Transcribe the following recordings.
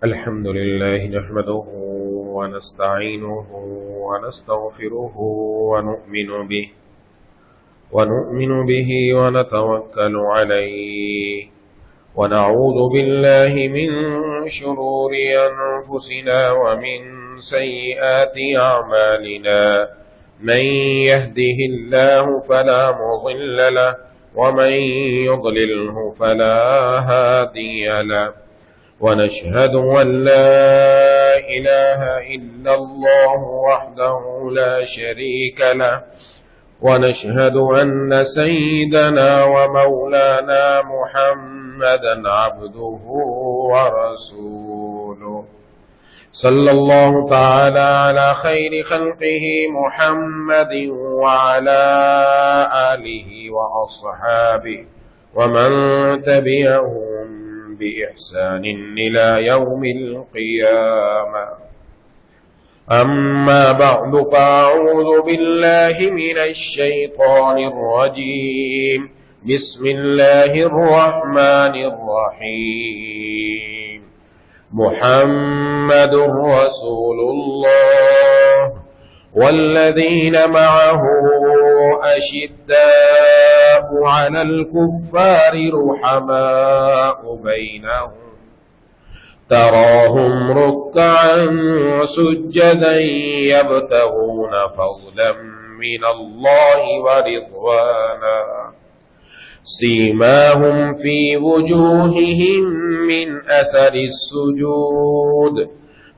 الحمد لله نحمده ونستعينه ونستغفره ونؤمن به ونتوكل عليه ونعوذ بالله من شرور أنفسنا ومن سيئات أعمالنا من يهده الله فلا مضل له ومن يضلله فلا هادي له ونشهد أن لا إله إلا الله وحده لا شريك له ونشهد أن سيدنا ومولانا محمدا عبده ورسوله صلى الله تعالى على خير خلقه محمد وعلى آله وأصحابه ومن تبعهم بإحسان إلى يوم القيامة. أما بعد فأعوذ بالله من الشيطان الرجيم. بسم الله الرحمن الرحيم. محمد رسول الله والذين معه أشداء على الكفار رحماء بينهم تراهم ركعا سجدا يبتغون فضلا من الله ورضوانا سيماهم في وجوههم من أثر السجود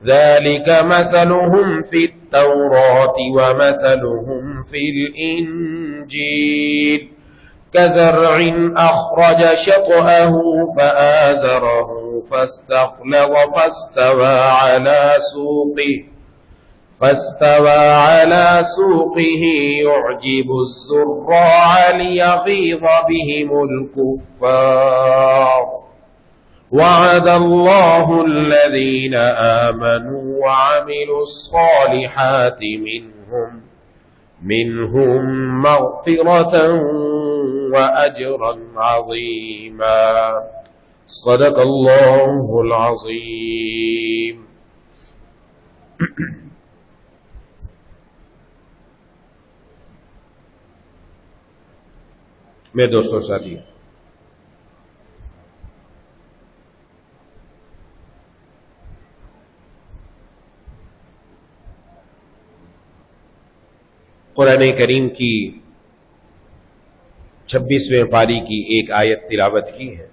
ذلك مثلهم في التوراة ومثلهم في الإنجيل كزرع أخرج شطأه فآزره فاستغلظ فاستوى على سوقه يعجب الزراع ليغيظ بهم الكفار. وعد الله الذين آمنوا وعملوا الصالحات منهم مغفرة وأجرا عظيما. صدق الله العظيم. میرے دوستوں ساتھی، قرآن کریم کی 26ویں پاری کی ایک آیت تلاوت کی ہے.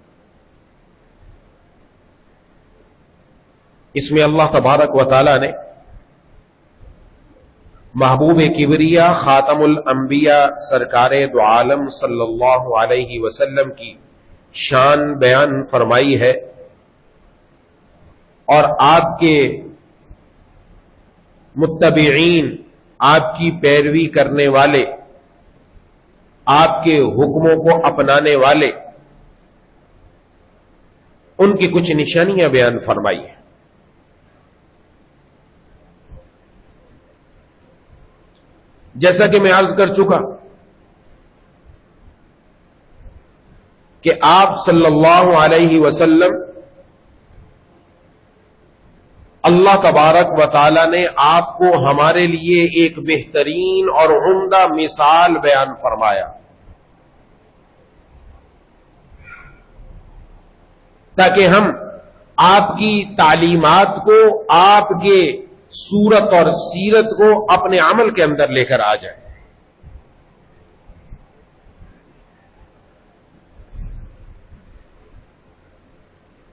اس میں اللہ تبارک و تعالی نے محبوب کبریا خاتم الانبیاء سرکار دو عالم صلی اللہ علیہ وسلم کی شان بیان فرمائی ہے، اور آپ کے متبعین، آپ کی پیروی کرنے والے، آپ کے حکموں کو اپنانے والے، ان کی کچھ نشانیاں بیان فرمائی ہیں. جیسا کہ میں عرض کر چکا کہ آپ صلی اللہ علیہ وسلم اللہ تبارک و تعالی نے آپ کو ہمارے لیے ایک بہترین اور عمدہ مثال بیان فرمایا تاکہ ہم آپ کی تعلیمات کو، آپ کے صورت اور سیرت کو اپنے عمل کے اندر لے کر آ جائیں.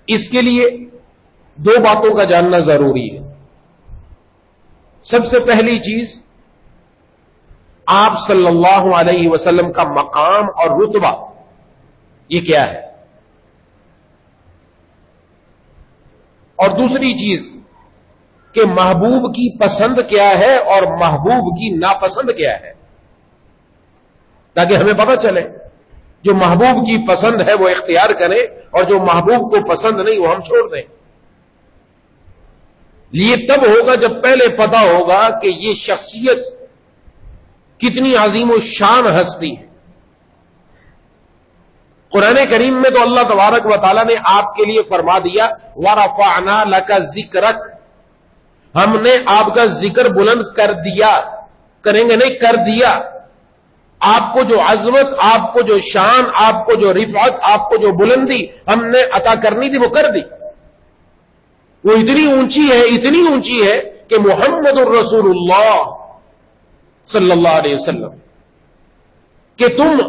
اس کے لیے دو باتوں کا جاننا ضروری ہے. سب سے پہلی چیز، آپ صلی اللہ علیہ وسلم کا مقام اور رتبہ یہ کیا ہے، اور دوسری چیز کہ محبوب کی پسند کیا ہے اور محبوب کی ناپسند کیا ہے، تاکہ ہمیں پتہ چلے جو محبوب کی پسند ہے وہ اختیار کریں اور جو محبوب کو پسند نہیں وہ ہم چھوڑ دیں. یہ تب ہوگا جب پہلے پتہ ہوگا کہ یہ شخصیت کتنی عظیم و شان ہستی ہے. قرآن کریم میں تو اللہ تبارک و تعالیٰ نے آپ کے لیے فرما دیا وَرَفَعْنَا لَكَ ذِكْرَكَ، ہم نے آپ کا ذکر بلند کر دیا، کریں گے نہیں، کر دیا۔ آپ کو جو عظمت، آپ کو جو شان، آپ کو جو رفعت، آپ کو جو بلندی ہم نے عطا کرنی تھی وہ کر دی۔ وہ اتنی اونچی ہے، اتنی اونچی ہے کہ محمد الرسول اللہ صلی اللہ علیہ وسلم کہ تم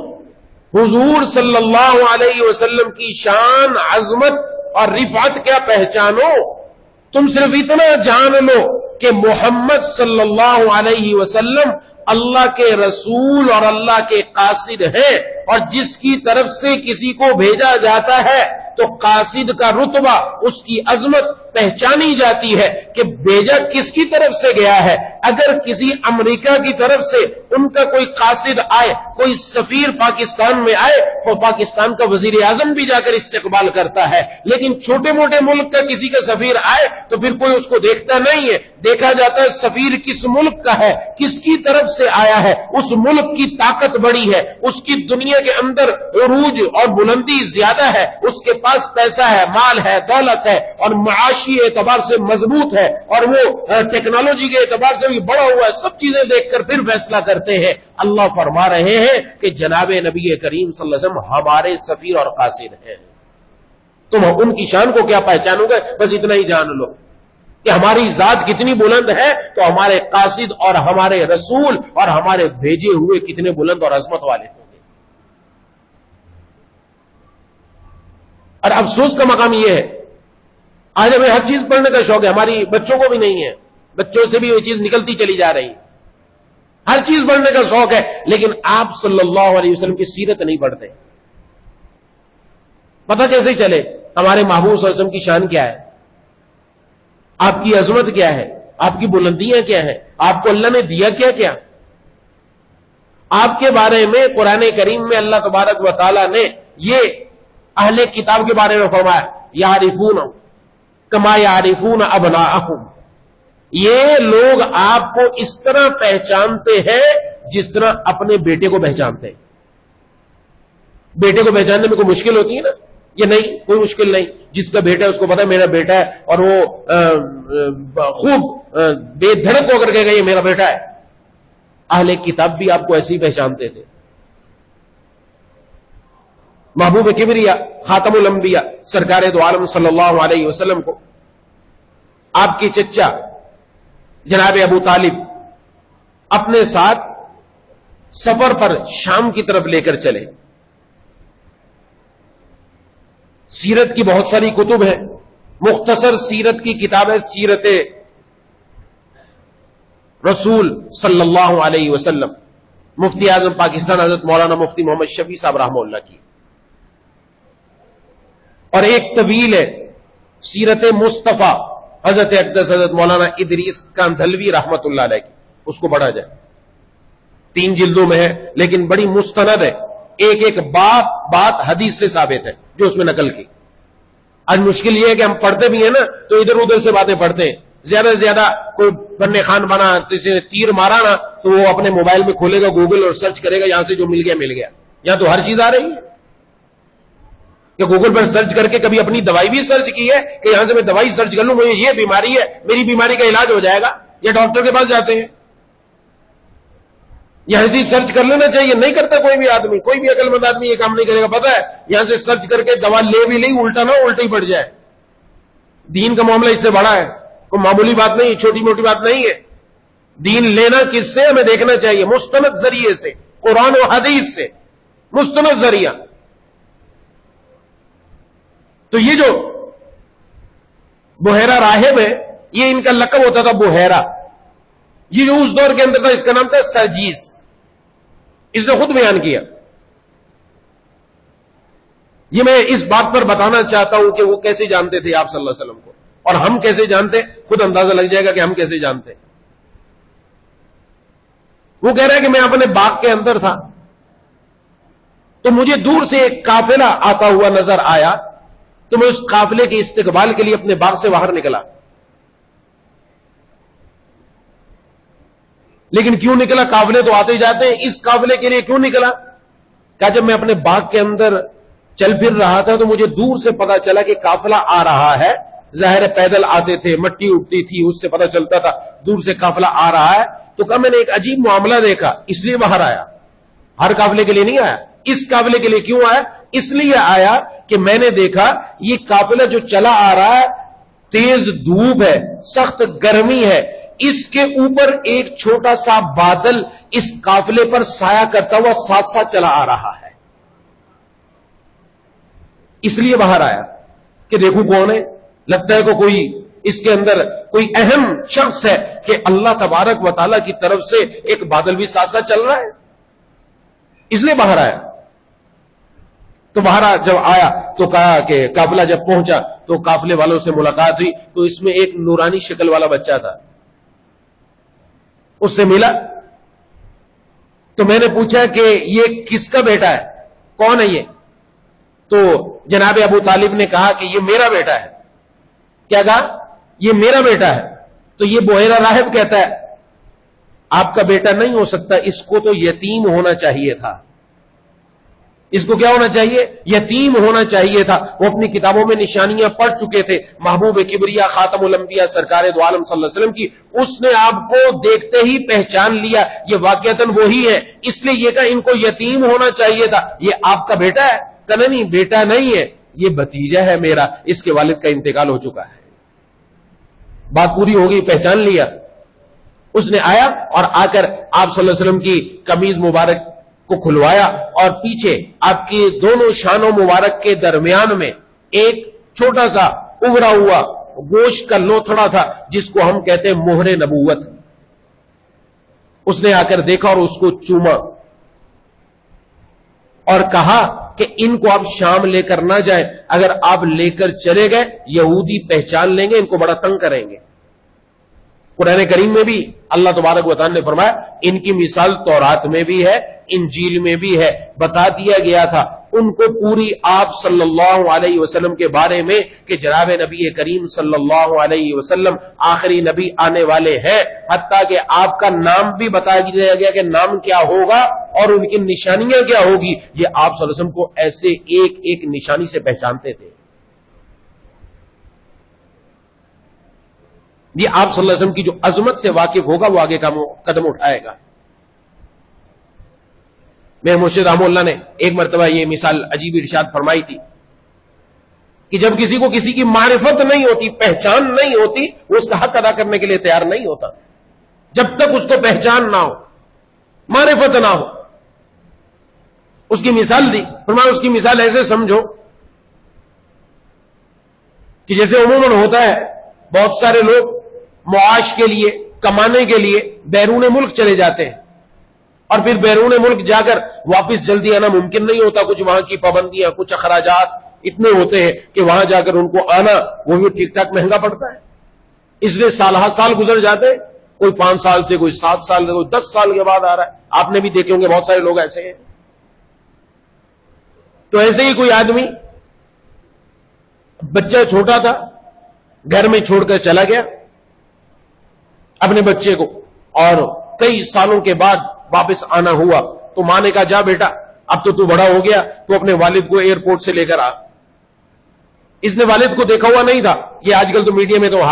حضور صلی اللہ علیہ وسلم کی شان، عظمت اور رفعت کیا پہچانو، تم صرف اتنا جان لو کہ محمد صلی اللہ علیہ وسلم اللہ کے رسول اور اللہ کے قاصد ہیں، اور جس کی طرف سے کسی کو بھیجا جاتا ہے تو قاصد کا رتبہ، اس کی عظمت پہچانی جاتی ہے کہ بھیجا کس کی طرف سے گیا ہے۔ اگر کسی امریکہ کی طرف سے ان کا کوئی قاصد آئے، کوئی سفیر پاکستان میں آئے، تو پاکستان کا وزیر اعظم بھی جا کر استقبال کرتا ہے، لیکن چھوٹے موٹے ملک کا کسی کا سفیر آئے تو پھر کوئی اس کو دیکھتا نہیں ہے، دیکھا جاتا ہے سفیر کس ملک کا ہے، کس کی طرف سے آیا ہے، اس ملک کی طاقت بڑی ہے، اس کی دنیا کے اندر عروج اور بلندی زیادہ ہے، اس کے پاس پیسہ ہے، مال ہے، دولت ہے، اور معاشی اعتبار سے مضبوط ہے، اور وہ ٹیکنالوجی کے اعتبار سے بھی بڑا ہوا ہے، سب چیزیں دیکھ کر پھر فیصلہ کرتے ہیں۔ اللہ فرما رہے ہیں کہ جناب نبی کریم صلی اللہ علیہ وسلم ہمارے سفیر اور قاصد ہیں، تم ان کی شان کو کیا پہچانو گے؟ بس اتنا ہی جان لو کہ ہماری ذات کتنی بلند ہے، تو ہمارے قاصد اور ہمارے رسول اور ہمارے بھیجے ہوئے کتنے بلند اور عظمت والے ہوں گے۔ اور افسوس کا مقام یہ ہے، آج ہمیں ہر چیز پڑھنے کا شوق ہے، ہماری بچوں کو بھی نہیں ہے، بچوں سے بھی یہ چیز نکلتی چلی جا رہی ہے، ہر چیز پڑھنے کا شوق ہے، لیکن آپ صلی اللہ علیہ وسلم کی سیرت نہیں پڑھتے۔ پتہ کیسے چلے ہمارے محبوب صلی اللہ علیہ وسلم کی شان کیا ہے، آپ کی عظمت کیا ہے، آپ کی بلندیاں کیا ہیں، آپ کو اللہ نے دیا کیا کیا؟ آپ کے بارے میں قرآن کریم میں اللہ تبارک و تعالیٰ نے یہ اہل کتاب کے بارے میں فرمایا یعرفون کما یعرفون ابناءہم، یہ لوگ آپ کو اس طرح پہچانتے ہیں جس طرح اپنے بیٹے کو پہچانتے ہیں۔ بیٹے کو پہچاننے میں کوئی مشکل ہوتی ہے نا؟ یہ نہیں، کوئی مشکل نہیں، جس کا بیٹا ہے اس کو پتا ہے میرا بیٹا ہے، اور وہ خوب بے دھڑک ہو کر کے یہ میرا بیٹا ہے۔ اہل کتاب بھی آپ کو ایسے ہی پہچانتے تھے۔ محبوب کبریا خاتم الانبیاء سرکار دو عالم صلی اللہ علیہ وسلم کو آپ کے چچا جناب ابو طالب اپنے ساتھ سفر پر شام کی طرف لے کر چلے۔ سیرت کی بہت ساری کتب ہیں، مختصر سیرت کی کتاب ہے سیرت رسول صلی اللہ علیہ وسلم، مفتی اعظم پاکستان حضرت مولانا مفتی محمد شفیع صاحب رحمہ اللہ کی، اور ایک طویل ہے سیرت مصطفیٰ حضرت اقدس حضرت مولانا ادریس کاندھلوی رحمت اللہ علیہ کی، اس کو پڑھا جائے، 3 جلدوں میں ہے لیکن بڑی مستند ہے، ایک ایک بات حدیث سے ثابت ہے جو اس میں نقل کی۔ آج مشکل یہ ہے کہ ہم پڑھتے بھی ہیں نا تو ادھر ادھر سے باتیں پڑھتے ہیں، زیادہ سے زیادہ کوئی بننے خان بنا، کسی نے تیر مارا نا تو وہ اپنے موبائل میں کھولے گا گوگل اور سرچ کرے گا، یہاں سے جو مل گیا مل گیا، یہاں تو ہر چیز آ رہی ہے کہ گوگل پر سرچ کر کے کبھی اپنی دوائی بھی سرچ کی ہے کہ یہاں سے میں دوائی سرچ کر لوں، مجھے یہ بیماری ہے، میری بیماری کا علاج ہو جائے گا، یا ڈاکٹر کے پاس جاتے ہیں، یہاں سے سرچ کر لینا چاہیے، نہیں کرتا کوئی بھی آدمی، کوئی بھی عقل مند آدمی یہ کام نہیں کرے گا، پتا ہے یہاں سے سرچ کر کے دوا لے بھی لیں، الٹا نہ الٹا ہی پڑ جائے۔ دین کا معاملہ اس سے بڑا ہے، کوئی معمولی بات نہیں، چھوٹی موٹی بات نہیں ہے۔ دین لینا کس سے ہمیں دیکھنا چاہیے، مستند ذریعے سے، قرآن و حدیث سے، مستند ذریعہ۔ تو یہ جو بحیرہ راہب ہے یہ ان کا لقب ہوتا تھا بحیرہ، یہ جو اس دور کے اندر تھا اس کا نام تھا سرجیس، اس نے خود بیان کیا۔ یہ میں اس بات پر بتانا چاہتا ہوں کہ وہ کیسے جانتے تھے آپ صلی اللہ علیہ وسلم کو، اور ہم کیسے جانتے، خود اندازہ لگ جائے گا کہ ہم کیسے جانتے۔ وہ کہہ رہا ہے کہ میں اپنے باغ کے اندر تھا تو مجھے دور سے ایک قافلہ آتا ہوا نظر آیا، تو میں اس قافلے کے استقبال کے لیے اپنے باغ سے باہر نکلا۔ لیکن کیوں نکلا؟ قافلے تو آتے جاتے ہیں، اس قافلے کے لیے کیوں نکلا؟ کہا جب میں اپنے باغ کے اندر چل پھر رہا تھا تو مجھے دور سے پتا چلا کہ قافلہ آ رہا ہے. ظاہر پیدل آتے تھے, مٹی اٹھتی تھی, اس سے پتا چلتا تھا دور سے قافلہ آ رہا ہے. تو کہا میں نے ایک عجیب معاملہ دیکھا, اس لیے باہر آیا. ہر قافلے کے لیے نہیں آیا, اس قافلے کے لیے کیوں آیا؟ اس لیے آیا کہ میں نے دیکھا یہ قافلہ جو چلا آ رہا ہے, تیز دھوپ ہے, سخت گرمی ہے, اس کے اوپر ایک چھوٹا سا بادل اس قافلے پر سایہ کرتا ہوا ساتھ ساتھ چلا آ رہا ہے. اس لیے باہر آیا کہ دیکھوں کون ہے. لگتا ہے کہ کوئی اس کے اندر کوئی اہم شخص ہے کہ اللہ تبارک و تعالیٰ کی طرف سے ایک بادل بھی ساتھ ساتھ چل رہا ہے. اس لیے باہر آیا. تو باہر جب آیا تو کہا کہ قافلہ جب پہنچا تو قافلے والوں سے ملاقات ہوئی تو اس میں ایک نورانی شکل والا بچہ تھا. اس سے ملا تو میں نے پوچھا کہ یہ کس کا بیٹا ہے, کون ہے یہ؟ تو جناب ابو طالب نے کہا کہ یہ میرا بیٹا ہے. کیا کہا؟ یہ میرا بیٹا ہے. تو یہ بحیرہ راہب کہتا ہے آپ کا بیٹا نہیں ہو سکتا, اس کو تو یتیم ہونا چاہیے تھا. اس کو کیا ہونا چاہیے؟ یتیم ہونا چاہیے تھا. وہ اپنی کتابوں میں نشانیاں پڑھ چکے تھے محبوب کبریا خاتم الانبیاء سرکار دو عالم صلی اللہ علیہ وسلم کی. اس نے آپ کو دیکھتے ہی پہچان لیا یہ واقعتاً وہی ہے, اس لیے یہ کہا ان کو یتیم ہونا چاہیے تھا. یہ آپ کا بیٹا ہے؟ کہا نہیں بیٹا نہیں ہے, یہ بھتیجا ہے میرا, اس کے والد کا انتقال ہو چکا ہے. بات پوری ہو گئی, پہچان لیا. اس نے آیا اور آ کر آپ صلی اللہ علیہ وسلم کی قمیض مبارک کو کھلوایا اور پیچھے آپ کے دونوں شانوں مبارک کے درمیان میں ایک چھوٹا سا ابھرا ہوا گوشت کا لوتھڑا تھا جس کو ہم کہتے ہیں مہر نبوت. اس نے آ کر دیکھا اور اس کو چوما اور کہا کہ ان کو آپ شام لے کر نہ جائیں, اگر آپ لے کر چلے گئے یہودی پہچان لیں گے, ان کو بڑا تنگ کریں گے. قرآن کریم میں بھی اللہ تبارک و تعالی نے فرمایا ان کی مثال تورات میں بھی ہے, انجیل میں بھی ہے. بتا دیا گیا تھا ان کو پوری آپ صلی اللہ علیہ وسلم کے بارے میں کہ جناب نبی کریم صلی اللہ علیہ وسلم آخری نبی آنے والے ہیں, حتیٰ کہ آپ کا نام بھی بتا دیا گیا کہ نام کیا ہوگا اور ان کی نشانیاں کیا ہوگی. یہ آپ صلی اللہ علیہ وسلم کو ایسے ایک ایک نشانی سے پہچانتے تھے. یہ آپ صلی اللہ علیہ وسلم کی جو عظمت سے واقف ہوگا وہ آگے کا قدم اٹھائے گا. میرے مرشد رحمہ اللہ نے ایک مرتبہ یہ مثال عجیب ارشاد فرمائی تھی کہ جب کسی کو کسی کی معرفت نہیں ہوتی, پہچان نہیں ہوتی, وہ اس کا حق ادا کرنے کے لیے تیار نہیں ہوتا جب تک اس کو پہچان نہ ہو, معرفت نہ ہو. اس کی مثال دی, فرمایا اس کی مثال ایسے سمجھو کہ جیسے عموماً ہوتا ہے بہت سارے لوگ معاش کے لیے کمانے کے لیے بیرون ملک چلے جاتے ہیں اور پھر بیرون ملک جا کر واپس جلدی آنا ممکن نہیں ہوتا. کچھ وہاں کی پابندیاں, کچھ اخراجات اتنے ہوتے ہیں کہ وہاں جا کر ان کو آنا وہ بھی ٹھیک ٹھاک مہنگا پڑتا ہے. اس لیے سال ہر سال گزر جاتے ہیں, کوئی 5 سال سے, کوئی 7 سال سے, کوئی 10 سال کے بعد آ رہا ہے. آپ نے بھی دیکھے ہوں گے بہت سارے لوگ ایسے ہیں. تو ایسے ہی کوئی آدمی بچہ چھوٹا تھا, گھر میں چھوڑ کر چلا گیا اپنے بچے کو, اور کئی سالوں کے بعد واپس آنا ہوا تو ماں نے کہا جا بیٹا اب تو بڑا ہو گیا, تو اپنے والد کو ایئرپورٹ سے لے کر آ. اس نے والد کو دیکھا ہوا نہیں تھا. یہ آج کل تو میڈیا میں تو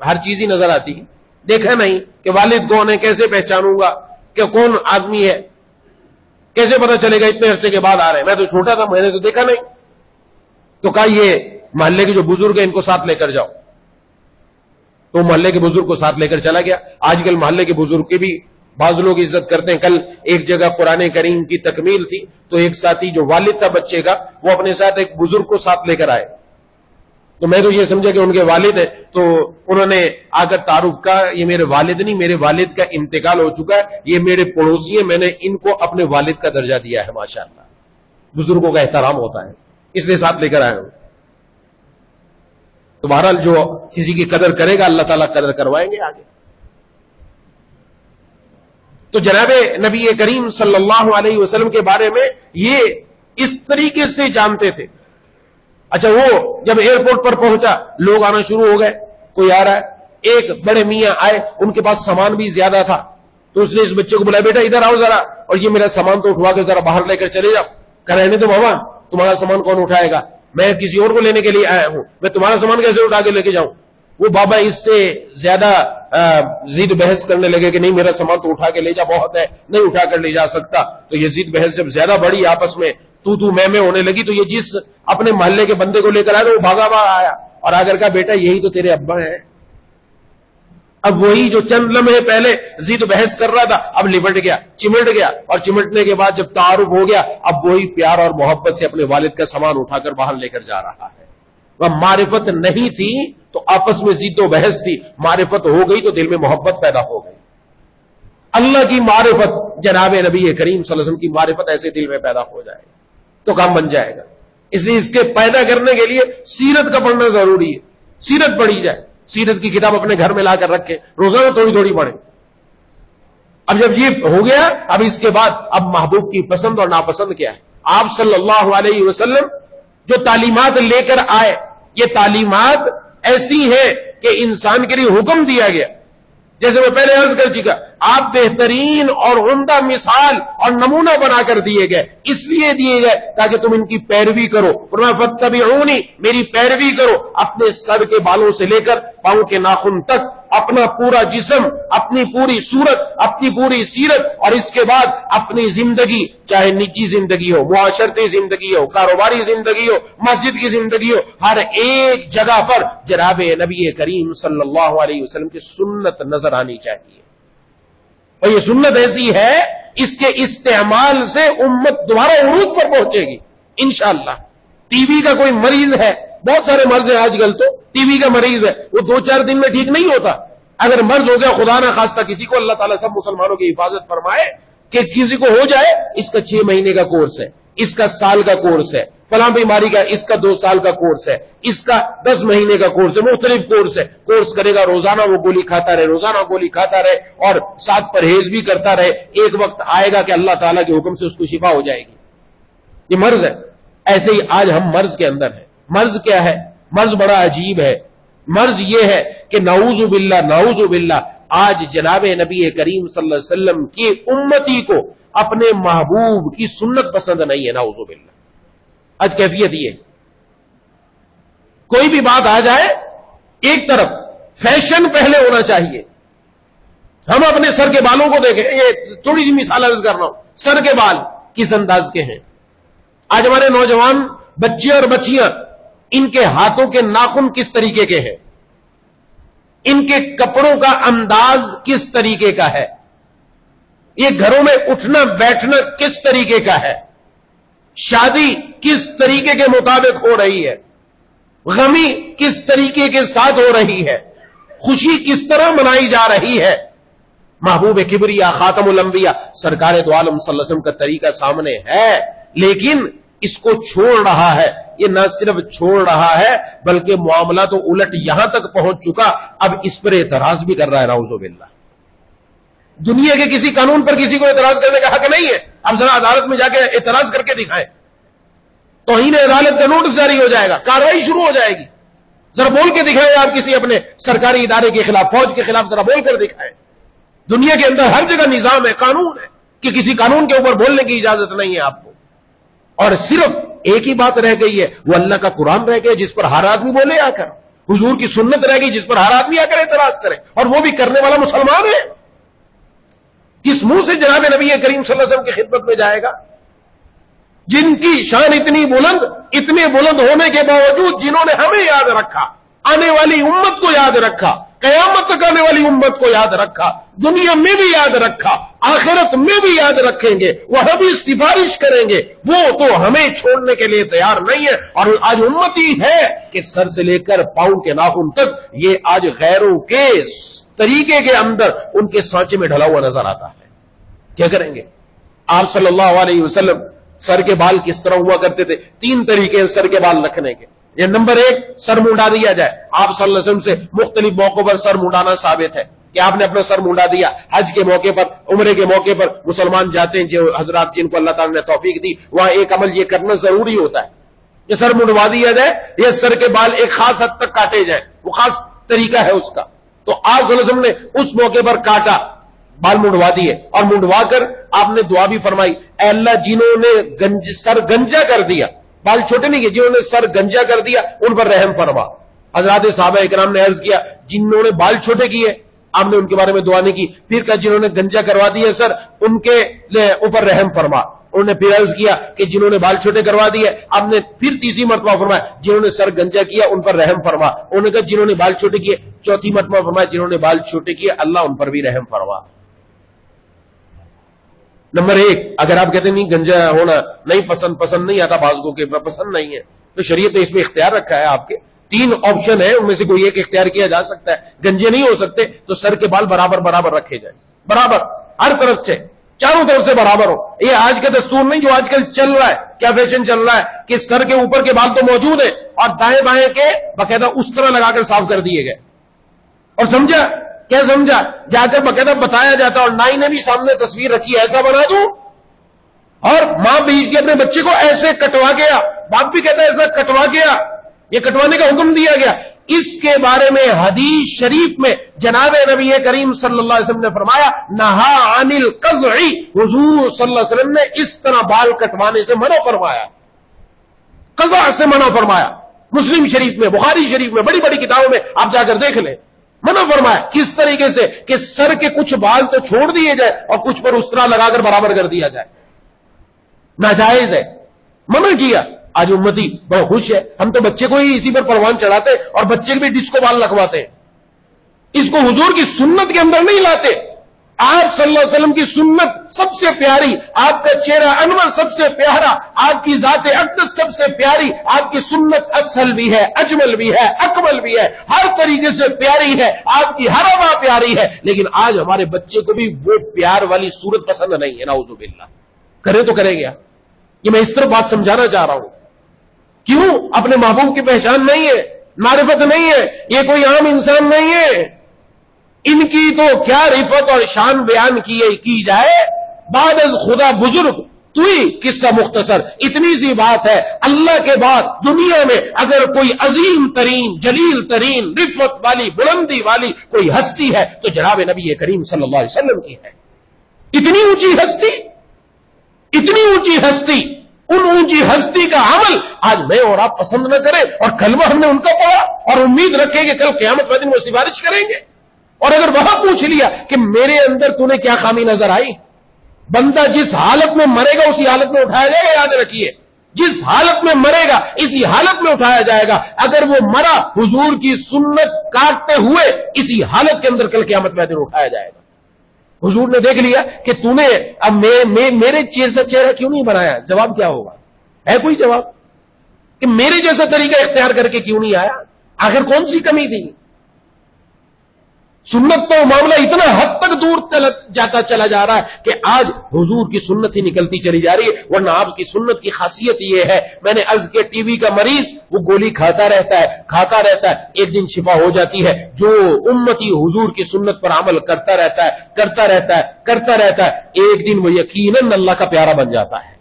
ہر چیز ہی نظر آتی ہے. دیکھا نہیں کہ والد کون ہے, کیسے پہچانوں گا کہ کون آدمی ہے, کیسے پتا چلے گا اتنے عرصے کے بعد آ رہے ہیں, میں تو چھوٹا تھا, میں نے تو دیکھا نہیں. تو کہا یہ محلے کے جو بزرگ ہیں ان کو ساتھ لے کر جاؤ. تو محلے کے بزرگ کو ساتھ لے کر چلا گیا. آج کل محلے کے بزرگ کی بھی بعض لوگ عزت کرتے ہیں. کل ایک جگہ قرآن کریم کی تکمیل تھی تو ایک ساتھی جو والد تھا بچے کا, وہ اپنے ساتھ ایک بزرگ کو ساتھ لے کر آئے. تو میں تو یہ سمجھا کہ ان کے والد ہیں, تو انہوں نے آ کر تعارف کا یہ میرے والد نہیں, میرے والد کا انتقال ہو چکا ہے, یہ میرے پڑوسی ہیں, میں نے ان کو اپنے والد کا درجہ دیا ہے. ماشاءاللہ بزرگوں کا احترام ہوتا ہے, اس لیے ساتھ لے کر آئے ہوں. تو بہرحال جو کسی کی قدر کرے گا اللہ تعالیٰ قدر کروائیں گے آگے. تو جناب نبی کریم صلی اللہ علیہ وسلم کے بارے میں یہ اس طریقے سے جانتے تھے. اچھا وہ جب ایئرپورٹ پر پہنچا لوگ آنا شروع ہو گئے, کوئی آ رہا ہے. ایک بڑے میاں آئے, ان کے پاس سامان بھی زیادہ تھا, تو اس نے اس بچے کو بلایا بیٹا ادھر آؤ ذرا, اور یہ میرا سامان تو اٹھوا کے ذرا باہر لے کر چلے جاؤ. کہہ رہے تو بابا تمہارا سامان کون اٹھائے گا؟ میں کسی اور کو لینے کے لیے آیا ہوں، میں تمہارا سامان کیسے اٹھا کے لے کے جاؤں؟ وہ بابا اس سے زیادہ زید بحث کرنے لگے کہ نہیں میرا سامان تو اٹھا کے لے جا، بہت ہے، نہیں اٹھا کر لے جا سکتا۔ تو یہ زید بحث جب زیادہ بڑی آپس میں تو میں ہونے لگی، تو یہ جس اپنے محلے کے بندے کو لے کر آیا وہ بھاگا آیا اور آ کر کہا بیٹا یہی تو تیرے ابا ہیں۔ اب وہی جو چند لمحے پہلے زید بحث کر رہا تھا اب لپٹ گیا، چمٹ گیا، اور چمٹنے کے بعد جب تعارف ہو گیا اب وہی پیار اور محبت سے اپنے والد کا سامان اٹھا کر باہر لے کر جا رہا ہے۔ وہ معرفت نہیں تھی تو آپس میں زید و بحث تھی، معرفت ہو گئی تو دل میں محبت پیدا ہو گئی۔ اللہ کی معرفت، جناب نبی کریم صلی اللہ علیہ وسلم کی معرفت ایسے دل میں پیدا ہو جائے تو کام بن جائے گا۔ اس لیے اس کے پیدا کرنے کے لیے سیرت کا پڑھنا ضروری ہے، سیرت پڑھی جائے، سیرت کی کتاب اپنے گھر میں لا کر رکھے، روزانہ تھوڑی تھوڑی پڑھیں۔ اب جب یہ ہو گیا اب اس کے بعد اب محبوب کی پسند اور ناپسند کیا ہے؟ آپ صلی اللہ علیہ وسلم جو تعلیمات لے کر آئے یہ تعلیمات ایسی ہیں کہ انسان کے لیے حکم دیا گیا، جیسے میں پہلے عرض کر چکا، آپ بہترین اور عمدہ مثال اور نمونہ بنا کر دیے گئے، اس لیے دیے گئے تاکہ تم ان کی پیروی کرو۔ فرمایا فاتبعونی، میری پیروی کرو، اپنے سر کے بالوں سے لے کر پاؤں کے ناخن تک، اپنا پورا جسم، اپنی پوری صورت، اپنی پوری سیرت، اور اس کے بعد اپنی زندگی، چاہے نجی زندگی ہو، معاشرتی زندگی ہو، کاروباری زندگی ہو، مسجد کی زندگی ہو، ہر ایک جگہ پر جناب نبی کریم صلی اللہ علیہ وسلم کی سنت نظر آنی چاہیے۔ اور یہ سنت ایسی ہے اس کے استعمال سے امت دوبارہ عروج پر پہنچے گی انشاءاللہ۔ ٹی وی کا کوئی مریض ہے، بہت سارے مرض ہیں آج کل، تو ٹی وی کا مریض ہے وہ 2-4 دن میں ٹھیک نہیں ہوتا۔ اگر مرض ہو گیا خدا نہ خواستہ کسی کو، اللہ تعالیٰ سب مسلمانوں کی حفاظت فرمائے، کہ کسی کو ہو جائے اس کا 6 مہینے کا کورس ہے، اس کا سال کا کورس ہے، فلاں بیماری کا اس کا 2 سال کا کورس ہے، اس کا 10 مہینے کا کورس ہے، مختلف کورس ہے، کورس کرے گا، روزانہ وہ گولی کھاتا رہے، روزانہ گولی کھاتا رہے اور ساتھ پرہیز بھی کرتا رہے، ایک وقت آئے گا کہ اللہ تعالیٰ کے حکم سے اس کو شفا ہو جائے گی۔ یہ مرض ہے۔ ایسے ہی آج ہم مرض کے اندر ہیں۔ مرض کیا ہے؟ مرض بڑا عجیب ہے۔ مرض یہ ہے کہ نعوذ باللہ نعوذ باللہ آج جناب نبی کریم صلی اللہ علیہ وسلم کی امتی کو اپنے محبوب کی سنت پسند نہیں ہے، نعوذ باللہ۔ آج کیفیت یہ، کوئی بھی بات آ جائے ایک طرف فیشن پہلے ہونا چاہیے۔ ہم اپنے سر کے بالوں کو دیکھیں، یہ تھوڑی سی مثال عرض کر رہا ہوں، سر کے بال کس انداز کے ہیں؟ آج ہمارے نوجوان بچے اور بچیاں، ان کے ہاتھوں کے ناخن کس طریقے کے ہیں؟ ان کے کپڑوں کا انداز کس طریقے کا ہے؟ یہ گھروں میں اٹھنا بیٹھنا کس طریقے کا ہے؟ شادی کس طریقے کے مطابق ہو رہی ہے؟ غمی کس طریقے کے ساتھ ہو رہی ہے؟ خوشی کس طرح منائی جا رہی ہے؟ محبوب کبریا خاتم الانبیاء سرکار دو عالم صلی اللہ علیہ وسلم کا طریقہ سامنے ہے، لیکن اس کو چھوڑ رہا ہے۔ یہ نہ صرف چھوڑ رہا ہے بلکہ معاملہ تو الٹ یہاں تک پہنچ چکا، اب اس پر اعتراض بھی کر رہا ہے، نعوذ باللہ۔ دنیا کے کسی قانون پر کسی کو اعتراض کرنے کا حق نہیں ہے، اب ذرا عدالت میں جا کے اعتراض کر کے دکھائیں، توہین عدالت کا نوٹس جاری ہو جائے گا، کارروائی شروع ہو جائے گی۔ ذرا بول کے دکھائیں، آپ کسی اپنے سرکاری ادارے کے خلاف، فوج کے خلاف ذرا بول کر دکھائیں۔ دنیا کے اندر ہر جگہ نظام ہے، قانون ہے کہ کسی قانون کے اوپر بولنے کی اجازت نہیں ہے آپ کو، اور صرف ایک ہی بات رہ گئی ہے، وہ اللہ کا قرآن رہ گیا جس پر ہر آدمی بولے آ کر، حضور کی سنت رہ گئی جس پر ہر آدمی آ کر اعتراض کرے، اور وہ بھی کرنے والا مسلمان ہے۔ کس منہ سے جناب نبی کریم صلی اللہ علیہ وسلم کی خدمت میں جائے گا؟ جن کی شان اتنی بلند، اتنے بلند ہونے کے باوجود جنہوں نے ہمیں یاد رکھا، آنے والی امت کو یاد رکھا، قیامت تک آنے والی امت کو یاد رکھا، دنیا میں بھی یاد رکھا، آخرت میں بھی یاد رکھیں گے، وہ بھی سفارش کریں گے، وہ تو ہمیں چھوڑنے کے لیے تیار نہیں ہے۔ اور آج امتی ہے کہ سر سے لے کر پاؤں کے ناخن تک یہ آج غیروں کے طریقے کے اندر ان کے سانچے میں ڈھلا ہوا نظر آتا ہے۔ کیا کریں گے؟ آپ صلی اللہ علیہ وسلم سر کے بال کس طرح ہوا کرتے تھے؟ 3 طریقے ہیں سر کے بال رکھنے کے۔ یہ نمبر 1، سر منڈا دیا جائے۔ آپ صلی اللہ علیہ وسلم سے مختلف موقعوں پر سر منڈانا ثابت ہے کہ آپ نے اپنا سر منڈا دیا۔ حج کے موقع پر، عمرے کے موقع پر مسلمان جاتے ہیں، جو حضرات جن کو اللہ تعالیٰ نے توفیق دی، وہاں ایک عمل یہ کرنا ضروری ہوتا ہے، یہ سر منڈوا دیا جائے، یہ سر کے بال ایک خاص حد تک کاٹے جائیں، وہ خاص طریقہ ہے اس کا۔ تو آپ صلی اللہ علیہ وسلم نے اس موقع پر کاٹا، بال منڈوا دیے، اور منڈوا کر آپ نے دعا بھی فرمائی، اے اللہ جنہوں نے سر گنجا کر دیا، بال چھوٹے نہیں کیے، جنہوں نے سر گنجا کر دیا ان پر رحم فرما۔ حضرات صحابہ اکرام نے عرض کیا جنہوں نے بال چھوٹے کیے آپ نے ان کے بارے میں دعا نہیں کی، پھر کہا جنہوں نے گنجا کروا دیا سر ان کے اوپر رحم فرما۔ انہوں نے پھر عرض کیا کہ جنہوں نے بال چھوٹے کروا دیے آپ نے پھر تیسری مرتبہ فرمایا جنہوں نے سر گنجا کیا ان پر رحم فرما۔ انہوں نے کہا جنہوں نے بال چھوٹے کیے، چوتھی مرتبہ فرمایا جنہوں نے بال چھوٹے کیے اللہ ان پر بھی رحم فرما۔ نمبر 1، اگر آپ کہتے ہیں نہیں گنجا ہونا نہیں پسند نہیں آتا بعض کو کہ پسند نہیں ہے، تو شریعت نے اس میں اختیار رکھا ہے آپ کے 3 آپشن ہے، ان میں سے کوئی ایک اختیار کیا جا سکتا ہے۔ گنجے نہیں ہو سکتے تو سر کے بال برابر رکھے جائیں، برابر ہر طرف سے، چاروں طرف سے برابر ہو۔ یہ آج کا دستور نہیں جو آج کل چل رہا ہے، کیا فیشن چل رہا ہے کہ سر کے اوپر کے بال تو موجود ہیں اور دائیں بائیں کے باقاعدہ اس طرح لگا کر صاف کر دیے گئے، اور سمجھا کیا سمجھا جا کر باقاعدہ بتایا جاتا، اور نائی نے بھی سامنے تصویر رکھی ایسا بنا دوں، اور ماں بیچ کے اپنے بچے کو ایسے کٹوا گیا، باپ بھی کہتا ہے ایسا کٹوا گیا، یہ کٹوانے کا حکم دیا گیا۔ اس کے بارے میں حدیث شریف میں جناب نبی کریم صلی اللہ علیہ وسلم نے فرمایا نہا عن القزع، حضور صلی اللہ علیہ وسلم نے اس طرح بال کٹوانے سے منع فرمایا، قزع سے منع فرمایا۔ مسلم شریف میں، بخاری شریف میں، بڑی بڑی کتابوں میں آپ جا کر دیکھ لیں، منع فرمایا کس طریقے سے کہ سر کے کچھ بال تو چھوڑ دیے جائے اور کچھ پر اس طرح لگا کر برابر کر دیا جائے، ناجائز ہے، منع کیا۔ آج امتی بہت خوش ہے، ہم تو بچے کو ہی اسی پر پروان چڑھاتے اور بچے بھی ڈسکو بال لگواتے ہیں، اس کو حضور کی سنت کے اندر نہیں لاتے۔ آپ صلی اللہ علیہ وسلم کی سنت سب سے پیاری، آپ کا چہرہ انور سب سے پیارا، آپ کی ذات اقدس سب سے پیاری، آپ کی سنت اصل بھی ہے، اجمل بھی ہے، اکمل بھی ہے، ہر طریقے سے پیاری ہے، آپ کی ہر ہوا پیاری ہے، لیکن آج ہمارے بچے کو بھی وہ پیار والی صورت پسند نہیں ہے، نعوذ باللہ۔ کرے تو کرے گیا، یہ میں اس طرح بات سمجھانا چاہ رہا ہوں۔ کیوں؟ اپنے محبوب کی پہچان نہیں ہے، معرفت نہیں ہے، یہ کوئی عام انسان نہیں ہے، ان کی تو کیا رفت اور شان بیان کی جائے۔ بعد از خدا بزرگ توئی قصہ مختصر، اتنی سی بات ہے، اللہ کے بعد دنیا میں اگر کوئی عظیم ترین جلیل ترین رفت والی بلندی والی کوئی ہستی ہے تو جناب نبی کریم صلی اللہ علیہ وسلم کی ہے۔ اتنی اونچی ہستی، اتنی اونچی ہستی، ان اونچی ہستی کا عمل آج میں اور آپ پسند نہ کریں، اور کلمہ ہم نے ان کا پڑھا اور امید رکھیں کہ کل قیامت والے دن وہ سفارش کریں گے، اور اگر وہاں پوچھ لیا کہ میرے اندر تو نے کیا خامی نظر آئی، بندہ جس حالت میں مرے گا اسی حالت میں اٹھایا جائے گا، یاد رکھیے جس حالت میں مرے گا اسی حالت میں اٹھایا جائے گا۔ اگر وہ مرا حضور کی سنت کاٹتے ہوئے اسی حالت کے اندر کل قیامت والے دن اٹھایا جائے گا۔ حضور نے دیکھ لیا کہ تو نے اب میرے جیسا چہرہ کیوں نہیں بنایا، جواب کیا ہوگا؟ ہے کوئی جواب کہ میرے جیسا طریقہ اختیار کر کے کیوں نہیں آیا؟ آخر کون سی کمی تھی؟ سنت تو معاملہ اتنا حد تک دور جاتا چلا جا رہا ہے کہ آج حضور کی سنت ہی نکلتی چلی جا رہی ہے، ورنہ آپ کی سنت کی خاصیت یہ ہے، میں نے عرض کیا ٹی بی کا مریض وہ گولی کھاتا رہتا ہے، ایک دن شفا ہو جاتی ہے۔ جو امتی حضور کی سنت پر عمل کرتا رہتا ہے، ایک دن وہ یقیناً اللہ کا پیارا بن جاتا ہے،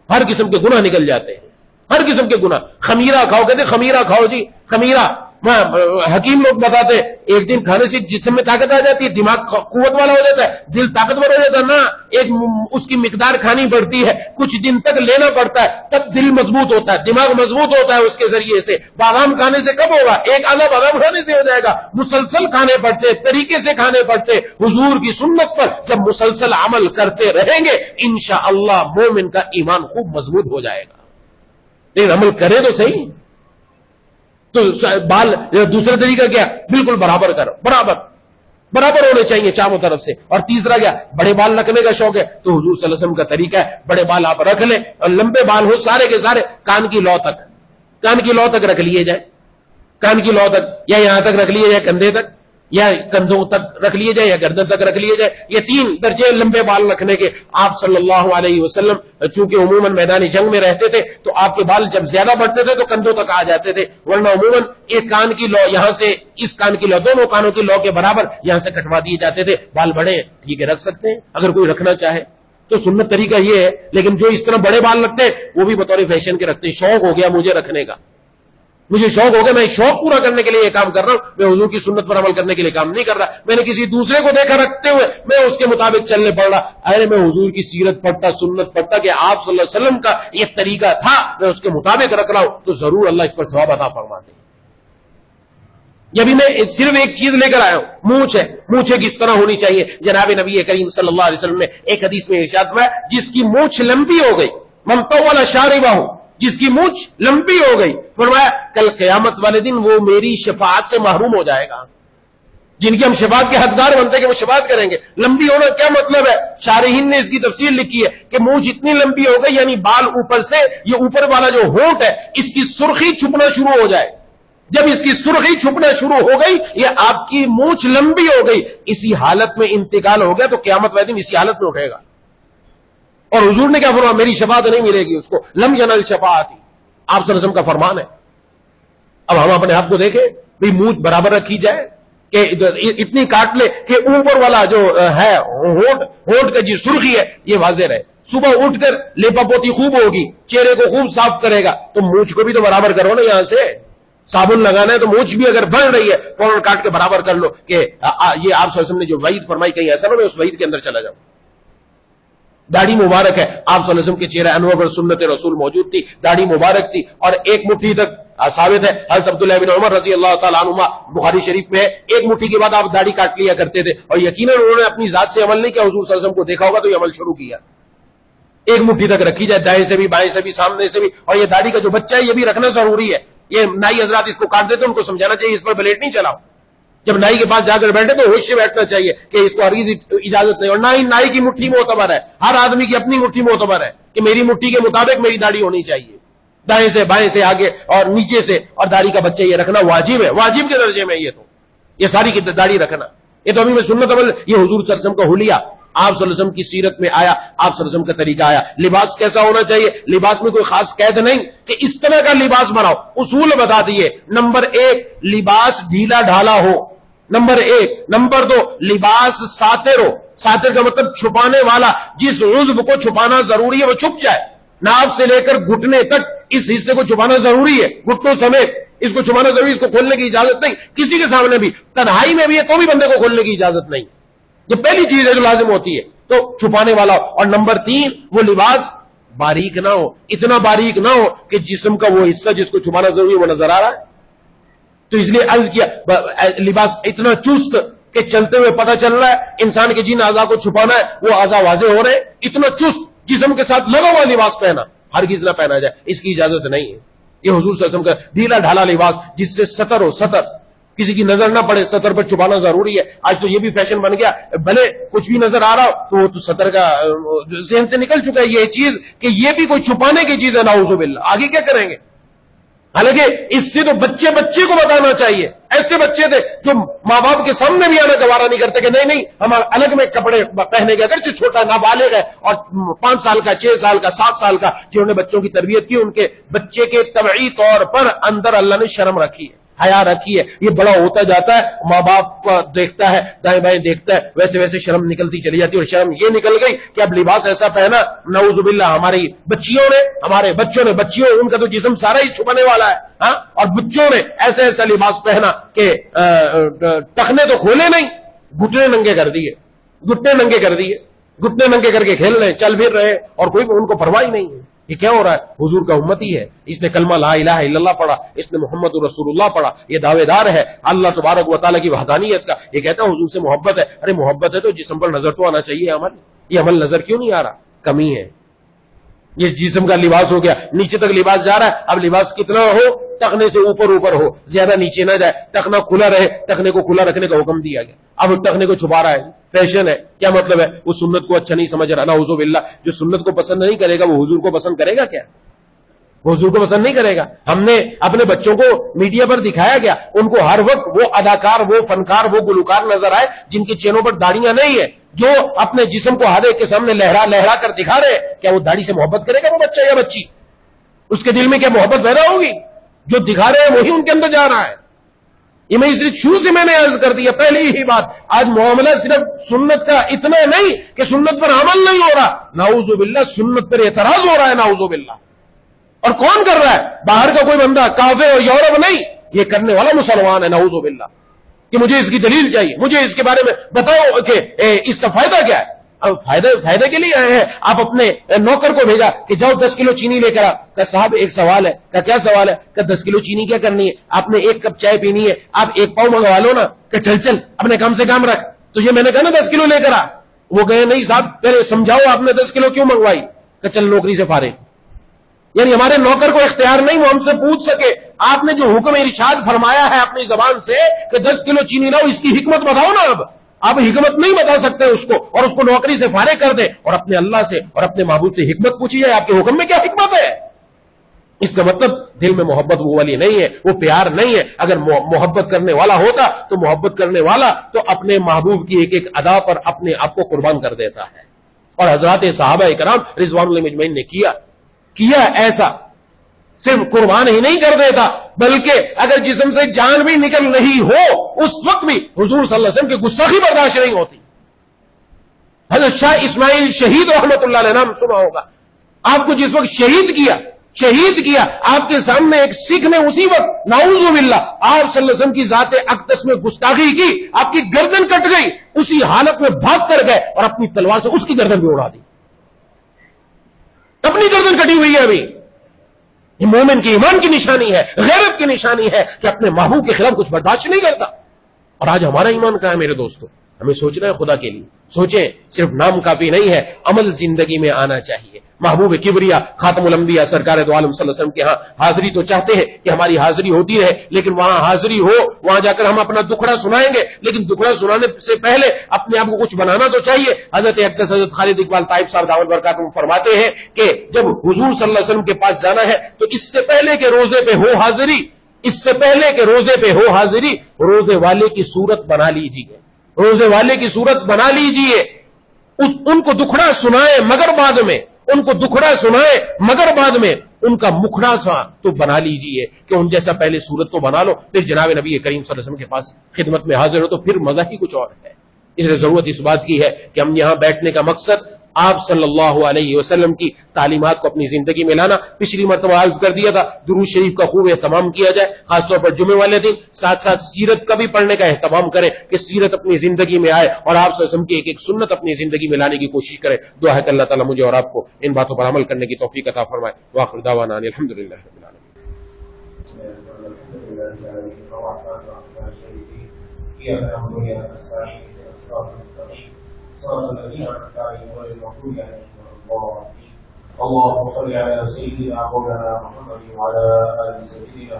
ہر قسم کے گناہ نکل جاتے ہیں، ہر قسم کے گناہ۔ خمیرہ کھاؤ، کہتے خمیرہ کھاؤ جی، خمیرہ حکیم لوگ بتاتے ایک دن کھانے سے جسم میں طاقت آ جاتی ہے، دماغ قوت والا ہو جاتا ہے، دل طاقتور ہو جاتا ہے، نہ ایک اس کی مقدار کھانی پڑتی ہے، کچھ دن تک لینا پڑتا ہے، تب دل مضبوط ہوتا ہے، دماغ مضبوط ہوتا ہے اس کے ذریعے سے۔ بادام کھانے سے کب ہوگا؟ ایک آدھا بادام کھانے سے ہو جائے گا، مسلسل کھانے پڑتے، طریقے سے کھانے پڑتے۔ حضور کی سنت پر جب مسلسل عمل کرتے رہیں گے انشاءاللہ مومن کا ایمان خوب مضبوط ہو جائے گا، لیکن عمل کرے تو صحیح۔ تو بال دوسرا طریقہ کیا؟ بالکل برابر کرو، برابر ہونے چاہیے چاروں طرف سے۔ اور تیسرا کیا؟ بڑے بال رکھنے کا شوق ہے تو حضور صلی اللہ علیہ وسلم کا طریقہ ہے بڑے بال آپ رکھ لیں، اور لمبے بال ہو سارے کے سارے کان کی لو تک رکھ لیے جائے، کان کی لو تک، یا یہاں تک رکھ لیے جائے کندھے تک، یا کندھوں تک رکھ لیے جائے، یا گردن تک رکھ لیے جائے۔ یہ 3 درجے لمبے بال رکھنے کے۔ آپ صلی اللہ علیہ وسلم چونکہ عموماً میدانی جنگ میں رہتے تھے تو آپ کے بال جب زیادہ بڑھتے تھے تو کندھوں تک آ جاتے تھے، ورنہ عموماً ایک کان کی لو یہاں سے اس کان کی لو، دونوں کانوں کی لو کے برابر یہاں سے کٹوا دیے جاتے تھے۔ بال بڑے ٹھیک ہے رکھ سکتے ہیں اگر کوئی رکھنا چاہے تو، سنت طریقہ یہ ہے۔ لیکن جو اس طرح بڑے بال رکھتے ہیں وہ بھی بطور فیشن کے رکھتے ہیں، شوق ہو گیا مجھے رکھنے کا، مجھے شوق ہو گیا، میں شوق پورا کرنے کے لیے یہ کام کر رہا ہوں، میں حضور کی سنت پر عمل کرنے کے لیے کام نہیں کر رہا، میں نے کسی دوسرے کو دیکھا رکھتے ہوئے میں اس کے مطابق چلنے پڑ رہا، ارے میں حضور کی سیرت پڑھتا، سنت پڑھتا کہ آپ صلی اللہ علیہ وسلم کا یہ طریقہ تھا، میں اس کے مطابق رکھ رہا ہوں، تو ضرور اللہ اس پر ثواب عطا فرما دے۔ یہ بھی میں صرف ایک چیز لے کر آیا ہوں، مونچھ ہے، مونچھیں کس طرح ہونی چاہیے۔ جناب نبی کریم صلی اللہ علیہ وسلم نے ایک حدیث میں ارشاد فرمایا، جس کی مونچھ لمبی ہو گئی، من طول شاربہ، جس کی مونچھ لمبی ہو گئی، فرمایا کل قیامت والے دن وہ میری شفاعت سے محروم ہو جائے گا۔ جن کی ہم شفاعت کے حقدار بنتے ہیں کہ وہ شفاعت کریں گے۔ لمبی ہونا کیا مطلب ہے؟ شارحین نے اس کی تفسیر لکھی ہے کہ مونچھ اتنی لمبی ہو گئی، یعنی بال اوپر سے، یہ اوپر والا جو ہونٹ ہے اس کی سرخی چھپنا شروع ہو جائے۔ جب اس کی سرخی چھپنا شروع ہو گئی، یہ آپ کی مونچھ لمبی ہو گئی، اسی حالت میں انتقال ہو گیا تو قیامت والے دن اسی حالت میں اٹھے گا۔ اور حضور نے کیا فرمایا؟ میری شفاعت نہیں ملے گی اس کو، لم ینل شفاعتی، آپ صلی اللہ علیہ وسلم کا فرمان ہے۔ اب ہم اپنے آپ کو دیکھیں، بھئی مونچھ برابر رکھی جائے کہ اتنی کاٹ لے کہ اوپر والا جو ہے ہونٹ کا جی سرخی ہے یہ واضح رہے۔ صبح اٹھ کر لیپا پوتی خوب ہوگی، چہرے کو خوب صاف کرے گا، تو مونچھ کو بھی تو برابر کرو نا، یہاں سے صابن لگانا ہے تو مونچھ بھی اگر بڑھ رہی ہے فوراً کاٹ کے برابر کر لو کہ یہ آپ صلی اللہ علیہ وسلم نے جو وعید فرمائی کہیں ایسا نہ میں اس وعید کے اندر چلا جاؤں۔ داڑھی مبارک ہے، آپ صلی اللہ علیہ وسلم کے چہرے انور پر سنت رسول موجود تھی، داڑھی مبارک تھی، اور ایک مٹھی تک ثابت ہے، حضرت عبداللہ بن عمر رضی اللہ تعالیٰ عنہما بخاری شریف میں ہے، ایک مٹھی کے بعد آپ داڑھی کاٹ لیا کرتے تھے، اور یقیناً انہوں نے اپنی ذات سے عمل نہیں کیا، حضور صلی اللہ علیہ وسلم کو دیکھا ہوگا تو یہ عمل شروع کیا۔ ایک مٹھی تک رکھی جائے، دائیں سے بھی، بائیں سے بھی، سامنے سے بھی، اور یہ داڑھی کا جو بچہ ہے یہ بھی رکھنا ضروری ہے۔ یہ نائی حضرات اس کو کاٹ دیتے، ان کو سمجھانا چاہیے اس پر بلیڈ نہیں چلاؤ۔ جب نائی کے پاس جا کر بیٹھے تو ہوش سے بیٹھنا چاہیے کہ اس کو ہرگز اجازت نہیں، اور نہ ہی نائی کی مٹھی معتبر ہے، ہر آدمی کی اپنی مٹھی معتبر ہے کہ میری مٹھی کے مطابق میری داڑھی ہونی چاہیے، دائیں سے، بائیں سے، آگے اور نیچے سے، اور داڑھی کا بچہ یہ رکھنا واجب ہے، واجب کے درجے میں یہ ساری کی داڑھی رکھنا، یہ تو ابھی میں سنت عمل، یہ حضور صلی اللہ علیہ وسلم کا حلیہ، آپ صلی اللہ علیہ وسلم کی سیرت میں آیا، آپ صلی اللہ علیہ وسلم کا طریقہ آیا۔ لباس کیسا ہونا چاہیے؟ لباس میں کوئی خاص قید نہیں کہ اس طرح کا لباس بناؤ، اصول بتا دیے۔ نمبر 1 لباس ڈھیلا ڈھالا ہو، نمبر 1۔ نمبر 2 لباس ساتر ہو، ساتر کا مطلب چھپانے والا، جس عضو کو چھپانا ضروری ہے وہ چھپ جائے، ناف سے لے کر گھٹنے تک اس حصے کو چھپانا ضروری ہے، گھٹنوں سمیت اس کو چھپانا ضروری ہے، اس کو کھولنے کی اجازت نہیں، کسی کے سامنے بھی، تنہائی میں بھی ہے تو بھی بندے کو کھولنے کی اجازت نہیں، یہ پہلی چیز ہے جو لازم ہوتی ہے، تو چھپانے والا ہو۔ اور نمبر 3 وہ لباس باریک نہ ہو، اتنا باریک نہ ہو کہ جسم کا وہ حصہ جس کو چھپانا ضروری ہے وہ نظر آ رہا ہے، تو اس لیے عرض کیا لباس اتنا چست کہ چلتے ہوئے پتہ چل رہا ہے انسان کے جن اعضاء کو چھپانا ہے وہ اعضاء واضح ہو رہے ہیں، اتنا چست جسم کے ساتھ لگا ہوا لباس پہنا ہرگز نہ پہنا جائے، اس کی اجازت نہیں ہے۔ یہ حضور صلی اللہ علیہ وسلم کا ڈھیلا ڈھالا لباس جس سے ستر ہو، ستر کسی کی نظر نہ پڑے، ستر پر چھپانا ضروری ہے۔ آج تو یہ بھی فیشن بن گیا، بھلے کچھ بھی نظر آ رہا ہو تو وہ تو ستر کا ذہن سے نکل چکا ہے یہ چیز کہ یہ بھی کوئی چھپانے کی چیز ہے، نعوذ باللہ، آگے کیا کریں گے؟ حالانکہ اس سے تو بچے کو بتانا چاہیے۔ ایسے بچے تھے جو ماں باپ کے سامنے بھی آنا گوارا نہیں کرتے کہ نہیں ہم الگ میں کپڑے پہنے گے، اگرچہ چھوٹا نابالغ ہے اور 5 سال کا، 6 سال کا، 7 سال کا، جنہوں نے بچوں کی تربیت کی، ان کے بچے کے طبعی طور پر اندر اللہ نے شرم رکھی ہے، حیا رکھی ہے۔ یہ بڑا ہوتا جاتا ہے، ماں باپ کو دیکھتا ہے، دائیں بائیں دیکھتا ہے، ویسے ویسے شرم نکلتی چلی جاتی ہے، اور شرم یہ نکل گئی کہ اب لباس ایسا پہنا، نعوذ باللہ ہماری بچیوں نے، ہمارے بچوں نے، بچیوں ان کا تو جسم سارا ہی چھپانے والا ہے، ہاں، اور بچوں نے ایسا ایسا لباس پہنا کہ ٹخنے تو کھولے نہیں، گھٹنے ننگے کر دیے، گھٹنے ننگے کر دیے، گھٹنے ننگے کر کے کھیل رہے، چل پھر رہے، اور کوئی ان کو پرواہ نہیں ہے۔ یہ کیا ہو رہا ہے؟ حضور کا امتی ہے، اس نے کلمہ لا الہ الا اللہ پڑھا، اس نے محمد رسول اللہ پڑھا، یہ دعوے دار ہے اللہ تبارک و تعالیٰ کی وحدانیت کا، یہ کہتا ہے حضور سے محبت ہے۔ ارے محبت ہے تو جسم پر نظر تو آنا چاہیے عمل، یہ عمل نظر کیوں نہیں آ رہا؟ کمی ہے۔ یہ جسم کا لباس ہو گیا، نیچے تک لباس جا رہا ہے، اب لباس کتنا ہو؟ ٹخنے سے اوپر ہو، زیادہ نیچے نہ جائے، ٹخنا کھلا رہے، ٹخنے کو کھلا رکھنے کا حکم دیا گیا۔ اب ٹخنے کو چھپا رہا ہے، فیشن ہے، کیا مطلب ہے؟ وہ سنت کو اچھا نہیں سمجھ رہا، نعوذ باللہ۔ جو سنت کو پسند نہیں کرے گا وہ حضور کو پسند کرے گا کیا؟ وہ حضور کو پسند نہیں کرے گا۔ ہم نے اپنے بچوں کو میڈیا پر دکھایا گیا، ان کو ہر وقت وہ اداکار، وہ فنکار، وہ گلوکار نظر آئے جن کے چہروں پر داڑیاں نہیں ہیں، جو اپنے جسم کو ہر ایک کے سامنے لہرا لہرا کر دکھا رہے ہیں۔ کیا وہ داڑھی سے محبت کرے گا وہ بچہ یا بچی؟ اس کے دل میں کیا محبت پیدا ہوگی؟ جو دکھا رہے ہیں وہی ان کے اندر جا رہا ہے۔ یہ میں اس لیے شروع سے میں نے عرض کر دیا، پہلی ہی بات، آج معاملہ صرف سنت کا اتنا نہیں کہ سنت پر عمل نہیں ہو رہا، نعوذ باللہ سنت پر اعتراض ہو رہا ہے، نعوذ باللہ۔ اور کون کر رہا ہے؟ باہر کا کوئی بندہ، کافر اور یورپ نہیں، یہ کرنے والا مسلمان ہے، نعوذ باللہ، کہ مجھے اس کی دلیل چاہیے، مجھے اس کے بارے میں بتاؤ کہ اس کا فائدہ کیا ہے۔ اب فائدے کے لیے آئے ہیں، آپ اپنے نوکر کو بھیجا کہ جاؤ 10 کلو چینی لے کر آ، کہ صاحب ایک سوال ہے، کہ کیا سوال ہے؟ کہ 10 کلو چینی کیا کرنی ہے؟ آپ نے 1 کپ چائے پینی ہے، آپ 1 پاؤ منگوا لو نا، کہ چل اپنے کام سے کام رکھ، تو یہ میں نے کہا نا 10 کلو لے کر آ، وہ کہے نہیں صاحب پہلے سمجھاؤ آپ نے 10 کلو کیوں منگوائی، کہ چل نوکری سے فارغ۔ یعنی ہمارے نوکر کو اختیار نہیں وہ ہم سے پوچھ سکے آپ نے جو حکم ارشاد فرمایا ہے اپنی زبان سے کہ 10 کلو چینی لاؤ، اس کی حکمت بتاؤ نا۔ اب آپ حکمت نہیں بتا سکتے اس کو، اور اس کو نوکری سے فارغ کر دیں، اور اپنے اللہ سے اور اپنے معبود سے حکمت پوچھی جائے آپ کے حکم میں کیا حکمت ہے؟ اس کا مطلب دل میں محبت وہ والی نہیں ہے، وہ پیار نہیں ہے۔ اگر محبت کرنے والا ہوتا تو محبت کرنے والا تو اپنے محبوب کی ایک ایک ادا پر اپنے آپ کو قربان کر دیتا ہے۔ اور حضرات صحابہ کرام رضوان اللہ مجمعین نے کیا ایسا، صرف قربان ہی نہیں کر دیتا بلکہ اگر جسم سے جان بھی نکل رہی ہو اس وقت بھی حضور صلی اللہ علیہ وسلم کی گستاخی برداشت نہیں ہوتی۔ حضرت شاہ اسماعیل شہید رحمت اللہ علیہ نام سنا ہوگا، آپ کو جس وقت شہید کیا آپ کے سامنے ایک سکھ نے اسی وقت نعوذ باللہ آپ صلی اللہ علیہ وسلم کی ذات اقدس میں گستاخی کی، آپ کی گردن کٹ گئی، اسی حالت میں بھاگ کر گئے اور اپنی تلوار سے اس کی گردن بھی اڑا دی، اپنی گردن کٹی ہوئی ہے ابھی۔ یہ مومن کی ایمان کی نشانی ہے، غیرت کی نشانی ہے کہ اپنے محبوب کے خلاف کچھ برداشت نہیں کرتا۔ اور آج ہمارا ایمان کہاں ہے میرے دوستو؟ ہمیں سوچنا ہے خدا کے لیے، سوچیں، صرف نام کافی نہیں ہے، عمل زندگی میں آنا چاہیے۔ محبوب کبریا خاتم الانبیاء سرکار دو عالم صلی اللہ علیہ وسلم کے ہاں حاضری تو چاہتے ہیں کہ ہماری حاضری ہوتی رہے، لیکن وہاں حاضری ہو، وہاں جا کر ہم اپنا دکھڑا سنائیں گے، لیکن دکھڑا سنانے سے پہلے اپنے آپ کو کچھ بنانا تو چاہیے۔ حضرت اقدس حضرت خالد اقبال طائب صاحب دامت برکاتہم فرماتے ہیں کہ جب حضور صلی اللہ علیہ وسلم کے پاس جانا ہے تو اس سے پہلے کہ روزے پہ ہو حاضری، روزے والے کی صورت بنا لیجیے، روزے والے کی صورت بنا لیجیے، ان کو دکھڑا سنائے مگر بعد میں ان کا مکھڑا سا تو بنا لیجیے کہ ان جیسا پہلے صورت تو بنا لو، پھر جناب نبی کریم صلی اللہ علیہ وسلم کے پاس خدمت میں حاضر ہو تو پھر مزہ ہی کچھ اور ہے۔ اس لیے ضرورت اس بات کی ہے کہ ہم یہاں بیٹھنے کا مقصد آپ صلی اللہ علیہ وسلم کی تعلیمات کو اپنی زندگی میں لانا۔ پچھلی مرتبہ عرض کر دیا تھا درود شریف کا خوب اہتمام کیا جائے، خاص طور پر جمعے والے دن، ساتھ ساتھ سیرت کا بھی پڑھنے کا اہتمام کریں کہ سیرت اپنی زندگی میں آئے اور آپ صلی اللہ علیہ وسلم کی ایک ایک سنت اپنی زندگی میں لانے کی کوشش کریں۔ دعا ہے کہ اللہ تعالیٰ مجھے اور آپ کو ان باتوں پر عمل کرنے کی توفیق عطا فرمائے۔ وآخر دعوانا ان الحمدللہ رب العالمین۔ اللهم صل على سيدنا مولانا محمد وعلى آل سيدنا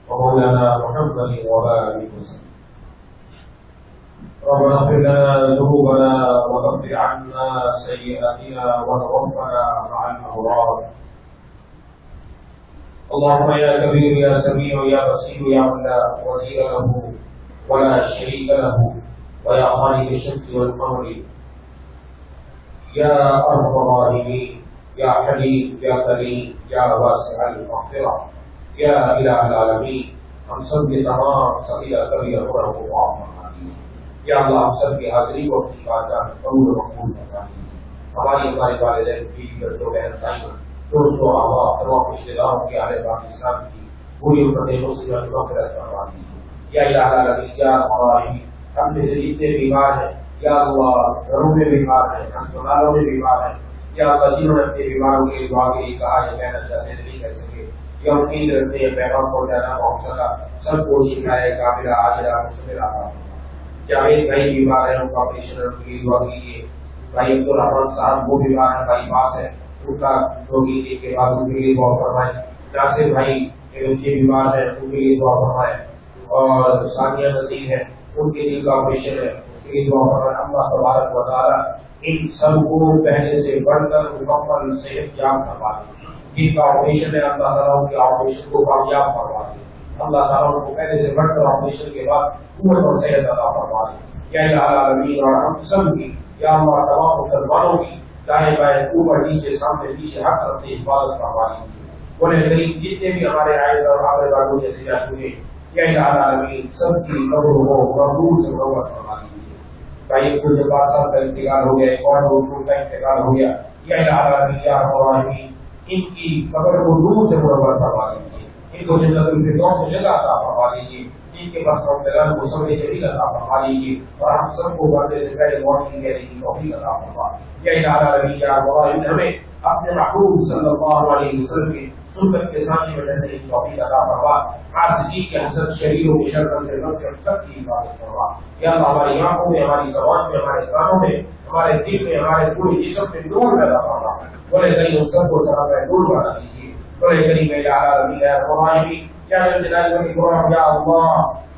ومولانا محمد وبارك وسلم. ربنا اغفر لنا ذنوبنا وكفر عنا سيئاتنا وتوفنا مع الأبرار. اللهم يا كبير يا سميع يا بصير يا من لا وزير له ولا شريك له ويا خالق الشمس والقمر يا أرحم الراحمين يا حليم يا كريم يا واسع المغفرة يا إله العالمين ہم سب کے تمام صغیرہ کبیرہ گناہوں کو معاف فرما دیجیے یا اللہ، ہم سب کی حاضری کو اپنی بارگاہ میں قبول و مقبول فرما دیجیے۔ ہمارے والدین، بیوی بچوں، بہن بھائیوں، دوستوں، احباب، تمام رشتے داروں کے اہل پاکستان کی پوری امت مسلمہ کی مغفرت فرما دیجیے یا الہ العالمین یا الراحمین۔ ہم میں سے جتنے بیمار ہیں یا اللہ، گھروں میں بیمار ہیں، اسپتالوں میں بیمار ہیں یا اللہ، جنہوں نے اپنے بیماروں کے لیے دعا کے لیے کہا ہے کہنا چاہتے ہیں نہیں کر سکے یا امید رکھتے ہیں پیغام پہنچانا پہنچ سکا، سب کو شفائے کاملہ عاجلہ مستمرہ عطا فرمائے۔ جاوید بھائی بیمار ہیں، ان کا آپریشن کے لیے دعا کیجیے۔ بھائی عبدالرحمان صاحب وہ بیمار ہیں، بائی پاس ہے، ان کا روگی کے بعد ان کے لیے دعا فرمائے۔ ناصر بھائی بچے بیمار ہیں، ان کے لیے دعا فرمائے۔ اور ثانیہ نذیر ہے، ان کے لیے آپریشن ہے، اس کے لیے دعا فرمائے۔ اللہ تبارک و تعالیٰ ان سب کو پہلے سے بڑھ کر مکمل صحت یاب کروا دے۔ جن کا آپریشن ہے اللہ تعالیٰ ان کے آپریشن کو کامیاب کروا دے۔ اللہ تعالیٰ ان کو پہلے سے بڑھ کر آپریشن کے بعد قوت اور صحت عطا فرما دے یا الہ العالمین۔ اور ہم سب کی یا اللہ تمام مسلمانوں کی دائیں بائیں اوپر نیچے سامنے پیچھے ہر طرف سے حفاظت فرما دیجیے۔ قرآن کریم جتنے بھی ہمارے آئے اور ہمارے باغوں جیسے جا چکے یا الہ العالمین سب کی قبر کو مقبول سے منور فرما دیجیے۔ بھائی کو جب 5 سال کا انتقال ہو گیا، ایک اور 2 کا انتقال ہو گیا یا الہ العالمین یا الراحمین ان کی قبر کو نور سے منور فرما لیجیے، ان کو جنت الفردوس سے جگہ عطا فرما لیجیے، ان کے بس کو صبر جلیل عطا فرما لیجیے، اور ہم سب کو مرنے سے پہلے موت کی دینے کی توفیق عطا فرما۔ یا الہ العالمین یا رب العالمین، ہمیں اپنے محبوب صلی اللہ علیہ وسلم کی سنت کے سانچے میں رہنے کی توفیق عطا فرما، عاصی کے حسد شریروں کی شرکت سے نفس تک کی حفاظت فرما۔ یا اللہ ہماری آنکھوں میں، ہماری زبان میں، ہمارے کانوں میں، ہمارے دل میں، ہمارے پورے جسم میں نور پیدا فرما، بولے کریم ہم سب کو سرا پہ نور بنا دیجیے، بولے کریم یا الہ العالمین یا رب العالمین، یا جلال والاکرام یا اللہ،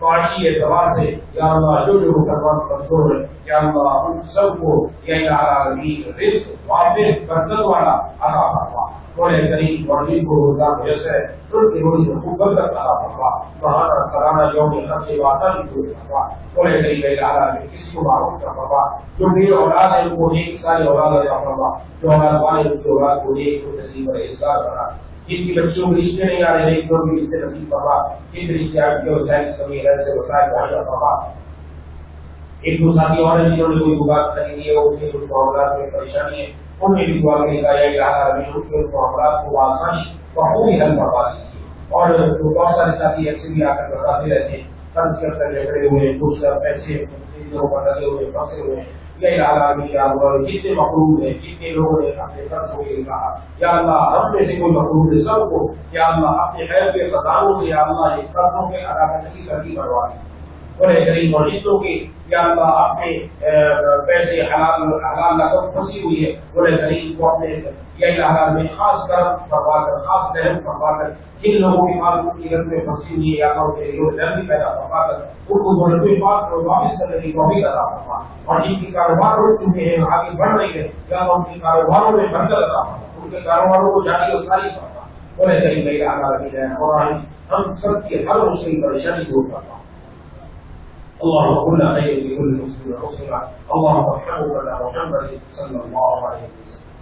معاشی اعتبار سے یا اللہ جو مسلمان کمزور ہے یا اللہ ان سب کو یا الہ العالمین رزق وافر برکت والا عطا فرما، بولے کریم مرضی کو روزگار میسر ان کی روزی میں خوب برکت عطا فرما، ماہانہ سالانہ یوم خرچ آسانی کو فرما، بولے کریم یا الہ العالمین کسی کو معروف کا فرما، جو میری اولاد ہے ان کو نیک ساری اولاد عطا فرما، جو اولاد والے ان کی اولاد کو نیک تقریب اور اعزاز بنا، جن کی بچوں کے رشتے نہیں آ رہے ہیں جو بھی رشتے نصیب فرما، جن کے رشتے آج کے وسائل کی کمی ہے سے وسائل مہیا فرما۔ ایک دو ساتھی اور ہیں جنہوں نے کوئی بات خریدی ہے اس کے کچھ معاملات میں پریشانی ہے، ان نے بھی دعا کے کہا یا الہ العالمین ان کے معاملات کو آسانی بخوبی حل کروا دیجیے، اور بہت سارے ساتھی ایسے بھی آ کر بتاتے رہتے ہیں قرض کر کر جھگڑے ہوئے، کچھ پیسے پر لگے ہوئے، پھنسے ہوئے، یا الہ العالمین یا اللہ جتنے مقروض ہیں، جتنے لوگوں نے اپنے قرضوں کے لیے کہا یا اللہ ہم میں سے کوئی مقروض ہے سب کو یا اللہ اپنے خیر کے خزانوں سے یا اللہ یہ قرضوں کے ادا کرنے کی ترغیب بڑھوا دی، بڑے غریب اور جتنوں کی یا اللہ اپنے پیسے حلال رقم پھنسی ہوئی ہے بڑے غریب کو اپنے یا الہ العالمین خاص کرم فرما کر، خاص رحم فرما کر، جن لوگوں کے پاس ان کی رقم میں پھنسی ہوئی ہے یا اللہ ان کے لیے نرمی پیدا فرما کر ان کو دولت پاس واپس کرنے کی توفیق عطا فرما، اور جن کے کاروبار رک چکے ہیں آگے بڑھ رہے ہیں یا اللہ ان کے کاروباروں میں برکت عطا فرما، ان کے کاروباروں کو جاری اور ساری فرما، بڑے غریب یا الہ العالمین اور ہم سب کی ہر مشکل پریشانی دور کرنا۔ اللهم كل خير لكل مسلم ومسلمة، اللهم ارحمنا على محمد صلى الله عليه وسلم۔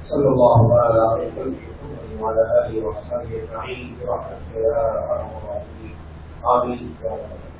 صلى الله على محمد وعلى آله وصحبه أجمعين برحمتك يا أرحم الراحمين، آمين يا رب العالمين۔